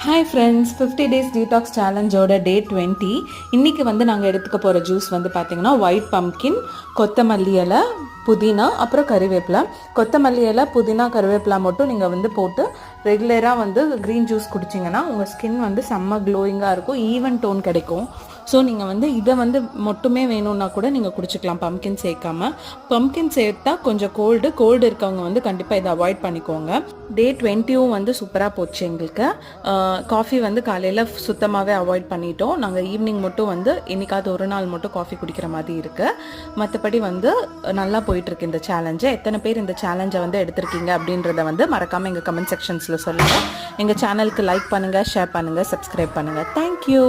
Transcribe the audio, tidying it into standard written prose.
Hi friends, 50 days detox சேலஞ்சோட டே 20. இன்றைக்கி வந்து நாங்கள் எடுத்துக்க போகிற ஜூஸ் வந்து பார்த்திங்கன்னா ஒயிட் பம்கின், கொத்தமல்லி இலை, புதினா, அப்புறம் கறிவேப்பிலை. கொத்தமல்லி இலை, புதினா, கறிவேப்பிலை மட்டும் நீங்கள் வந்து போட்டு ரெகுலராக வந்து க்ரீன் ஜூஸ் குடிச்சிங்கன்னா உங்கள் ஸ்கின் வந்து செம்ம க்ளோயிங்காக இருக்கும், ஈவன் டோன் கிடைக்கும். ஸோ நீங்கள் வந்து இதை வந்து மட்டுமே வேணும்னா கூட நீங்கள் குடிச்சிக்கலாம், பம்கின் சேர்க்காம. பம்கின் சேர்த்தா கொஞ்சம் கோல்டு இருக்கவங்க வந்து கண்டிப்பாக இதை அவாய்ட் பண்ணிக்கோங்க. டே 20வும் வந்து சூப்பராக போச்சு எங்களுக்கு. காஃபி வந்து காலையில் சுத்தமாகவே அவாய்ட் பண்ணிட்டோம். நாங்கள் ஈவினிங் மட்டும் வந்து என்னைக்காவது ஒரு நாள் மட்டும் காஃபி குடிக்கிற மாதிரி இருக்குது. மற்றபடி வந்து நல்லா போயிட்டுருக்கு இந்த சேலஞ்சு. எத்தனை பேர் இந்த சேலஞ்சை வந்து எடுத்திருக்கீங்க அப்படின்றத வந்து மறக்காமல் எங்கள் கமெண்ட் செக்ஷன்ஸில் சொல்லுங்கள். எங்கள் சேனலுக்கு லைக் பண்ணுங்கள், ஷேர் பண்ணுங்கள், சப்ஸ்கிரைப் பண்ணுங்கள். தேங்க்யூ.